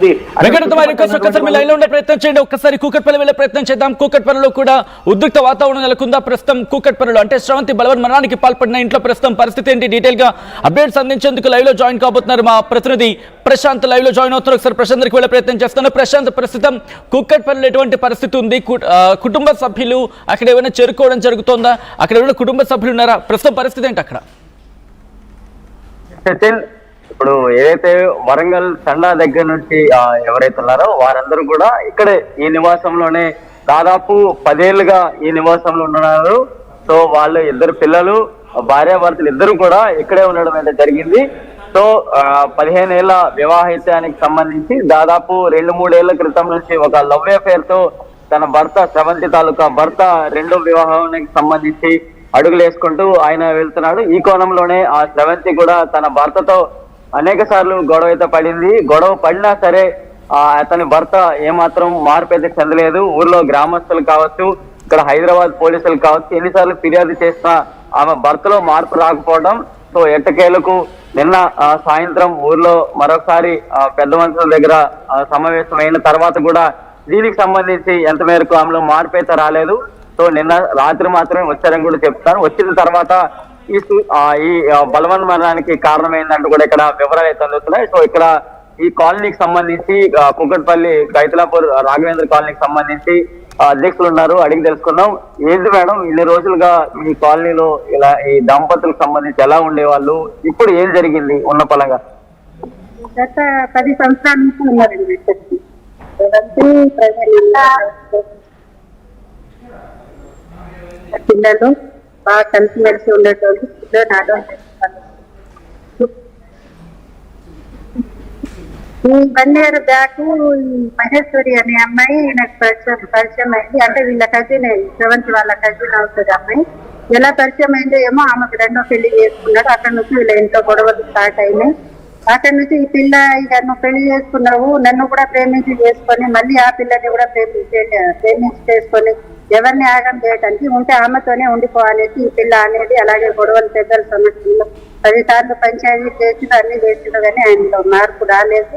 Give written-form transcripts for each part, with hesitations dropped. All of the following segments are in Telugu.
ఒక్కసారి మీ లైన్ లో ఉండే ప్రయత్నం చేయండి. ఒక్కసారి కూకట్పల్లి వెళ్లే ప్రయత్నం చేద్దాం. కూకట్పల్లిలో కూడా ఉద్రిక్త వాతావరణం నెలకొందా ప్రస్తుతం? కూకట్పల్లిలో అంటే శ్రవంతి బలవన్ మరణానికి పాల్పడిన ఇంట్లో ప్రస్తుతం పరిస్థితి ఏంటి? డీటెయిల్ గా అప్డేట్స్ అందించేందుకు లైవ్ లో జాయిన్ కాబోతున్నారు మా ప్రతినిధి ప్రశాంత్. లైవ్ లో జాయిన్ అవుతున్నారు. ఒకసారి ప్రశాంత్ దగ్గరికి వెళ్లే ప్రయత్నం చేస్తాను. ప్రశాంత్, ప్రస్తుతం కూకట్పల్లిలో ఎటువంటి పరిస్థితి ఉంది? కుటుంబ సభ్యులు అక్కడ ఏమైనా చేరుకోవడం జరుగుతోందా? అక్కడ ఏమైనా కుటుంబ సభ్యులు ఉన్నారా? ప్రస్తుతం పరిస్థితి ఏంటి అక్కడ? ఇప్పుడు ఏదైతే వరంగల్ తండా దగ్గర నుంచి ఎవరైతే ఉన్నారో వారందరూ కూడా ఇక్కడే ఈ నివాసంలోనే దాదాపు 10 ఏళ్లుగా ఈ నివాసంలో ఉన్నారు. సో వాళ్ళు ఇద్దరు పిల్లలు, భార్యాభర్తలు ఇద్దరు కూడా ఇక్కడే ఉండడం అయితే జరిగింది. సో 15 ఏళ్ల వివాహితానికి సంబంధించి దాదాపు 2-3 ఏళ్ల క్రితం నుంచి ఒక లవ్ అఫేర్ తో తన భర్త శ్రవంతి తాలూకా భర్త రెండో వివాహానికి సంబంధించి అడుగులు వేసుకుంటూ ఆయన వెళ్తున్నాడు. ఈ కోణంలోనే ఆ శ్రవంతి కూడా తన భర్తతో అనేక సార్లు గొడవ అయితే పడింది. గొడవ పడినా సరే అతని భర్త ఏమాత్రం మార్పు అయితే చెందలేదు. ఊర్లో గ్రామస్తులు కావచ్చు, ఇక్కడ హైదరాబాద్ పోలీసులు కావచ్చు, ఎన్నిసార్లు ఫిర్యాదు చేసినా ఆమె భర్తలో మార్పు రాకపోవడం. సో ఎట్టకేలకు నిన్న సాయంత్రం ఊర్లో మరొకసారి పెద్ద మనుషుల దగ్గర సమావేశమైన తర్వాత కూడా దీనికి సంబంధించి ఎంత మేరకు ఆమెలో మార్పు అయితే రాలేదు. సో నిన్న రాత్రి మాత్రమే వచ్చారని కూడా చెప్తాను. వచ్చిన తర్వాత ఈ బలవన్ మరణానికి కారణం ఏంటంటూ కూడా ఇక్కడ వివరాలు అయితే అందుతున్నాయి. సో ఇక్కడ ఈ కాలనీకి సంబంధించి కూకట్పల్లి కైతలాపూర్ రాఘవేంద్ర కాలనీకి సంబంధించి అధ్యక్షులు ఉన్నారు, అడిగి తెలుసుకున్నాం. ఏంటి మేడం, ఇన్ని రోజులుగా మీ కాలనీలో ఇలా ఈ దంపతులకు సంబంధించి ఎలా ఉండేవాళ్ళు, ఇప్పుడు ఏం జరిగింది ఉన్న పలంగా? గత 10 సంవత్సరాల నుంచి ఉన్నారండి. పిల్లలు బాగా కలిసిమెలిసి ఉండేటోళ్ళు. ఈ 1 ఇయర్ బ్యాక్ మహేశ్వరి అనే అమ్మాయి నాకు పరిచయం అయింది. అంటే వీళ్ళ కజిన్, శ్రవంతి వాళ్ళ కజిన్ అవుతుంది అమ్మాయి. ఎలా పరిచయం అయిందో ఏమో, ఆమెకు రెండో పెళ్లి చేసుకున్నాడు. అక్కడ నుంచి వీళ్ళ ఇంట్లో గొడవలు స్టార్ట్ అయినాయి. అక్కడ నుంచి ఈ పిల్ల ఇక నువ్వు పెళ్లి చేసుకున్నావు, నన్ను కూడా ప్రేమించి చేసుకొని మళ్ళీ ఆ పిల్లని కూడా ప్రేమించి చేసుకొని ఎవరిని ఆగం చేయడానికి ఉంటే ఆమెతోనే ఉండిపోవాలనేసి ఈ పిల్ల అనేది. అలాగే గొడవలు పెద్దల సమస్యలు 10 సార్లు పంచాయతీ చేసిండు, అన్ని చేసిండు, కానీ ఆయనలో మార్పు రాలేదు.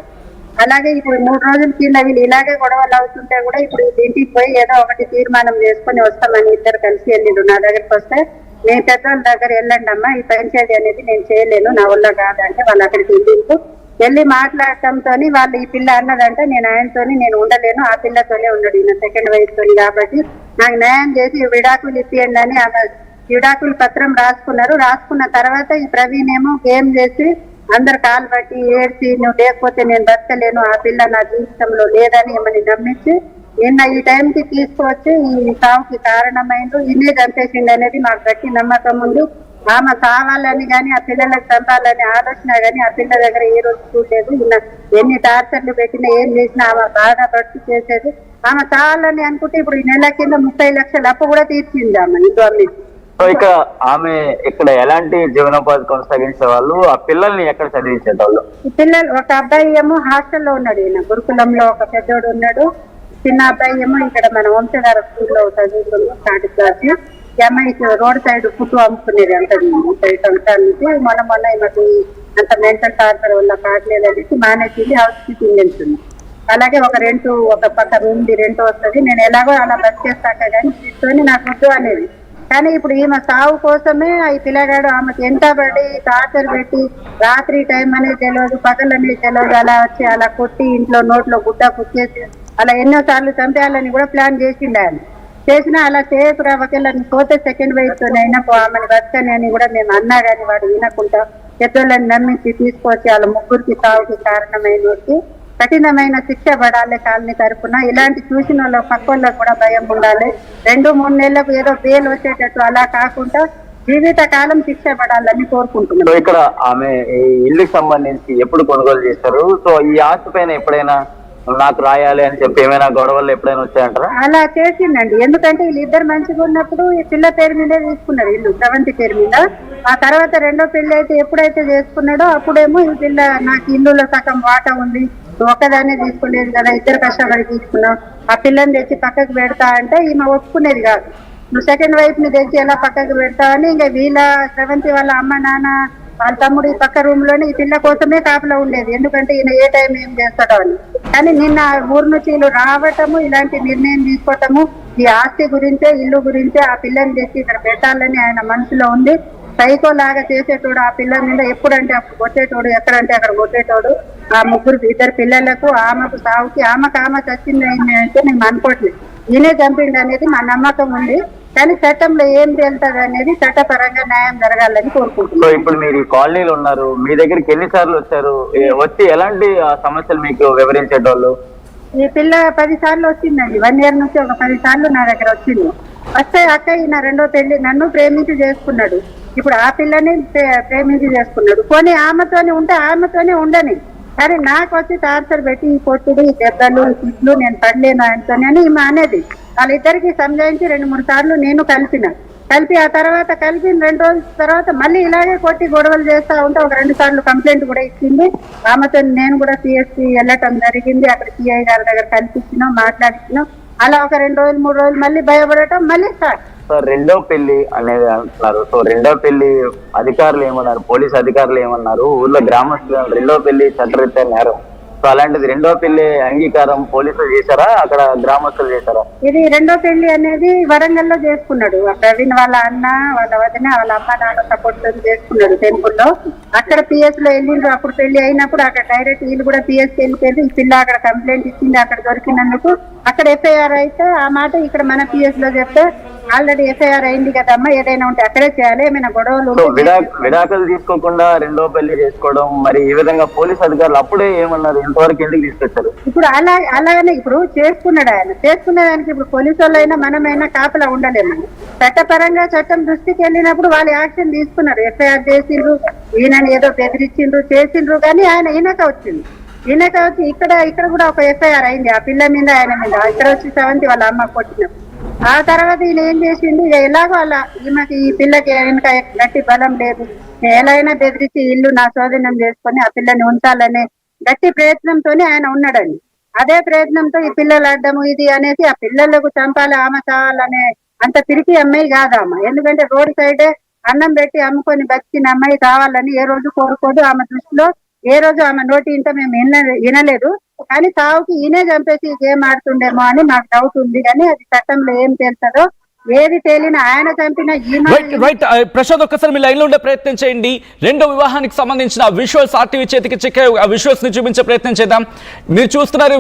అలాగే ఇప్పుడు 3 రోజుల కింద వీళ్ళు ఇలాగే గొడవలు అవుతుంటే కూడా ఇప్పుడు ఇంటికి పోయి ఏదో ఒకటి తీర్మానం చేసుకొని వస్తామని ఇద్దరు కలిసి వెళ్ళిండు. నా దగ్గరికి వస్తే, మీ పెద్దల దగ్గర వెళ్ళండి అమ్మా, ఈ పంచాయతీ అనేది నేను చేయలేను, నా వల్ల కాదంటే వాళ్ళు అక్కడికి వెళ్ళి మాట్లాడటంతో వాళ్ళు ఈ పిల్ల అన్నదంటే నేను ఆయనతోని నేను ఉండలేను, ఆ పిల్లతోనే ఉండడు, ఈయన సెకండ్ వైఫ్ తోని, కాబట్టి నాకు న్యాయం చేసి విడాకులు ఇప్పియండి అని ఆమె విడాకుల పత్రం రాసుకున్నారు. రాసుకున్న తర్వాత ఈ ప్రవీణ్ ఏమో గేమ్ చేసి అందరు కాలు బట్టి ఏడ్చి, నువ్వు లేకపోతే నేను బతకలేను, ఆ పిల్ల నా జీవితంలో లేదని ఏమని నమ్మించి నిన్న ఈ టైంకి తీసుకువచ్చి ఈ సావుకి కారణమైండు. ఇన్నే చంపేసిండు అనేది మాకు గట్టి నమ్మకం ఉంది. ఆమె కావాలని కానీ ఆ పిల్లలకు చంపాలని ఆలోచన కానీ ఆ పిల్ల దగ్గర ఏ రోజు చూడలేదు. ఎన్ని టార్చర్లు పెట్టినా ఏం చేసినా ఆమె బాధపడుతూ చేసేది. ఆమె కావాలని అనుకుంటే ఇప్పుడు ఈ నెల కింద 30 లక్షల అప్పు కూడా తీర్చింది ఆమె ఇంట్లో అన్ని. సో ఇక ఆమె ఇక్కడ ఎలాంటి జీవనోపాధి కొనసాగించే వాళ్ళు, ఆ పిల్లల్ని ఎక్కడ చదివించేవాళ్ళు? ఈ పిల్లలు ఒక అబ్బాయి ఏమో హాస్టల్లో ఉన్నాడు, ఈయన గురుకులంలో ఒక పెద్దోడు ఉన్నాడు. చిన్న అబ్బాయి ఏమో ఇక్కడ మన వంశధార స్కూల్లో చదువుతున్నాడు, స్టార్ట్ క్లాస్. ఈ అమ్మాయికి రోడ్ సైడ్ ఫుడ్ అమ్ముకునేది అంత 30 సంవత్సరాల నుంచి. మొన్న ఈమెకు అంత మెంటల్ టార్చర్ వల్ల కావట్లేదనేసి మానేసింది, హౌస్ కీపింగ్ వెళ్తుంది. అలాగే ఒక పక్క రూమ్ రెంట్ వస్తుంది, నేను ఎలాగో అలా బతికేస్తాక కానీ తీసుకొని నాకు వద్దు అనేది. కానీ ఇప్పుడు ఈమె సాగు కోసమే ఈ పిల్లగాడు ఆమెకు ఎంత పడి టార్చర్ పెట్టి, రాత్రి టైం అనేది తెలియదు, పగలు అనేది తెలియదు, అలా వచ్చి అలా కొట్టి ఇంట్లో నోట్లో గుడ్డ కుచ్చేసి అలా ఎన్నోసార్లు చంపేయాలని కూడా ప్లాన్ చేసిండు ఆయన. చేసినా అలా చేయకురా, ఒకవేళ పోతే సెకండ్ వైఫ్ అయినా ఆమెను బతకని అని కూడా మేము అన్నా కానీ వాడు వినకుండా పెద్దోళ్ళని నమ్మించి తీసుకొచ్చి వాళ్ళ ముగ్గురికి సాగుకి కారణమైన కఠినమైన శిక్ష పడాలి కాలనీ తరఫున. ఇలాంటి చూసిన వాళ్ళ పక్కోళ్ళకు కూడా భయం ఉండాలి. 2-3 నెలలకు ఏదో బెయిల్ వచ్చేటట్టు అలా కాకుండా జీవితకాలం శిక్ష పడాలని కోరుకుంటున్నాం. ఇక్కడ ఆమె ఇల్లుకి సంబంధించి ఎప్పుడు కొనుగోలు చేస్తారు? సో ఈ ఆస్తి పైన ఎప్పుడైనా నాకు రాయాలి అని చెప్పి ఏమైనా గొడవలు ఎప్పుడైనా వచ్చాయంటారా? అలా చేసిందండి. ఎందుకంటే వీళ్ళిద్దరు మంచిగా ఉన్నప్పుడు ఈ పిల్ల పేరు మీదే తీసుకున్నారు ఇల్లు, శ్రవంతి పేరు మీద. ఆ తర్వాత రెండో పెళ్లి అయితే ఎప్పుడైతే చేసుకున్నాడో అప్పుడేమో ఈ పిల్ల నాకు ఇల్లులో సగం వాటా ఉంది, ఒక్కదాన్నే తీసుకోలేదు కదా, ఇద్దరు కష్టపడి తీసుకున్నాం, ఆ పిల్లని తెచ్చి పక్కకు పెడతా అంటే ఈమె ఒప్పుకునేది కాదు. నువ్వు సెకండ్ వైఫ్ ని తెచ్చి ఎలా పక్కకు పెడతావని ఇంకా వీళ్ళ శ్రవంతి వాళ్ళ అమ్మ నాన్న వాళ్ళ తమ్ముడు ఈ పక్క రూమ్ లోనే ఈ పిల్ల కోసమే కాపలా ఉండేది, ఎందుకంటే ఈయన ఏ టైం ఏం చేస్తాడో అని. కానీ నిన్న ఊరు నుంచి వీళ్ళు రావటము, ఇలాంటి నిర్ణయం తీసుకోవటము, ఈ ఆస్తి గురించే ఇల్లు గురించే ఆ పిల్లని తెచ్చి ఇక్కడ పెట్టాలని ఆయన మనసులో ఉంది. సైకో లాగా చేసేటోడు, ఆ పిల్ల మీద ఎప్పుడంటే అప్పుడు కొట్టేటోడు, ఎక్కడంటే అక్కడ కొట్టేటోడు. ఆ ముగ్గురు ఇద్దరు పిల్లలకు ఆమెకు సాగుకి ఆమె చచ్చింది అంటే నేను అనుకోవట్లేదు, ఈయనే చంపింది అనేది మా నమ్మకం ఉంది. కానీ చట్టంలో ఏం తేలుతుంది అనేది చట్టపరంగా న్యాయం జరగాలని కోరుకుంటున్నాను. సో ఇప్పుడు మీరు ఈ కాలనీలో ఉన్నారు, మీ దగ్గరికి ఎన్నిసార్లు వచ్చారు, వచ్చి ఎలాంటి సమస్యలు మీకు వివరించేటోళ్ళు? ఈ పిల్ల 10 సార్లు వచ్చిందండి, 1 year నుంచి ఒక 10 సార్లు నా దగ్గర వచ్చింది. వస్తే అక్క ఈయన రెండో పెళ్లి నన్ను ప్రేమించి చేసుకున్నాడు, ఇప్పుడు ఆ పిల్లని ప్రేమించి చేసుకున్నాడు. కొన్ని ఆమెతోనే ఉంటే ఆమెతోనే ఉండని, కానీ నాకు వచ్చి టార్చర్ పెట్టి ఈ కొట్టుడు, ఈ దెబ్బలు, ఈ తిట్లు, నేను పడలేను ఆయనతోనే అని ఈమె అనేది. వాళ్ళిద్దరికి సంజాయించి 2-3 సార్లు నేను కలిపి ఆ తర్వాత కలిపిన 2 రోజుల తర్వాత మళ్ళీ ఇలాగే కొట్టి గొడవలు చేస్తా ఉంటే ఒక 2 సార్లు కంప్లైంట్ కూడా ఇచ్చింది. ఆమెతో నేను కూడా సిఎస్సి వెళ్ళటం జరిగింది, అక్కడ సిఐ గారి దగ్గర కల్పించినాం, మాట్లాడించినాం. అలా ఒక 2 రోజులు 3 రోజులు మళ్ళీ భయపడటం మళ్ళీ స్టార్ట్. సో రెండో పెళ్లి అనేది అంటున్నారు. సో రెండో పెళ్లి అధికారులు ఏమన్నారు, పోలీస్ అధికారులు ఏమన్నారు, ఊర్లో గ్రామస్తులు రెండో పెళ్లి చట్టరీత్యా నేరం. సో అలాంటిది రెండో పెళ్లి అంగీకారం పోలీసులు చేశారా, అక్కడ గ్రామస్తులు చేశారా? ఇది రెండో పెళ్లి అనేది వరంగల్లో చేసుకున్నాడు. ప్రవీణ్ వాళ్ళ అన్న, వాళ్ళ వదిన, వాళ్ళ అమ్మ నాన్న సపోర్ట్ చేసుకున్నాడు టెంపుల్లో. అక్కడ పిఎస్ లో వెళ్ళిండ్రు, అప్పుడు పెళ్లి అయినప్పుడు అక్కడ డైరెక్ట్ వీళ్ళు కూడా పిఎస్ వెళ్ళిపోయింది. ఈ పిల్ల అక్కడ కంప్లైంట్ ఇచ్చింది, అక్కడ దొరికినందుకు అక్కడ ఎఫ్ఐఆర్ అయితే ఆ మాట ఇక్కడ మన పిఎస్ లో చెప్తే ఆల్రెడీ ఎఫ్ఐఆర్ అయింది కదమ్మా, ఏదైనా ఉంటే అక్కడే చేయాలి, ఏమైనా గొడవలు విడాకులు తీసుకోకుండా రెండో పెళ్లి చేసుకోవడం, మరి ఈ విధంగా పోలీస్ అధికారులు అప్పుడే ఏమన్నారు, ఇంతవరకు ఎందుకు తీసుకొచ్చారు? ఇప్పుడు అలాగనే ఇప్పుడు చేసుకున్నాడు ఆయన, చేసుకునే దానికి ఇప్పుడు పోలీసు వాళ్ళైనా మనమైనా కాపలా ఉండలేమని చట్టపరంగా చట్టం దృష్టికి వెళ్ళినప్పుడు వాళ్ళు యాక్షన్ తీసుకున్నారు. ఎఫ్ఐఆర్ చేసిండ్రు, ఈయనని ఏదో బెదిరించిండ్రు చేసిండ్రు, కానీ ఈయనక వచ్చి ఇక్కడ కూడా ఒక ఎఫ్ఐఆర్ అయింది ఆ పిల్ల మీద, ఆయన మీద. ఇక్కడ వచ్చి 7th వాళ్ళ అమ్మ కొట్టినప్పుడు ఆ తర్వాత ఈయన ఏం చేసిండు, ఇక ఎలాగో అలా ఈమెకి ఈ పిల్లకి వెనక గట్టి బలం లేదు, ఎలా అయినా బెదిరించి ఇల్లు నా స్వాధీనం చేసుకొని ఆ పిల్లని ఉంచాలనే గట్టి ప్రయత్నంతోనే ఆయన ఉన్నాడండి. అదే ప్రయత్నంతో ఈ పిల్లలు అడ్డము ఇది అనేసి ఆ పిల్లలకు చంపాలి, ఆమె కావాలనే అంత తిరిగి అమ్మాయి కాదమ్మ. ఎందుకంటే రోడ్ సైడే అన్నం పెట్టి అమ్ముకొని బతికిన అమ్మాయి కావాలని ఏ రోజు కోరుకోదు. ఆమె దృష్టిలో ఏ రోజు ఆమె నోటి ఇంట మేము వినలేదు. కానీ సావుకి ఈయనే చంపేసి గేమ్ ఆడుతుండేమో అని నాకు డౌట్ ఉంది, కానీ అది చట్టంలో ఏం తెలుస్తుందో ఏది తేలిన ఆయన చంపిన రైట్. ప్రశాంత్ ఒక్కసారి మీ లైన్ లో ఉండే ప్రయత్నం చేయండి. రెండో వివాహానికి సంబంధించిన విజువల్స్ ఆర్టీవీ చేతికి చిక్కాయి, ఆ విజువల్స్ ని చూపించే ప్రయత్నం చేద్దాం. మీరు చూస్తున్నారు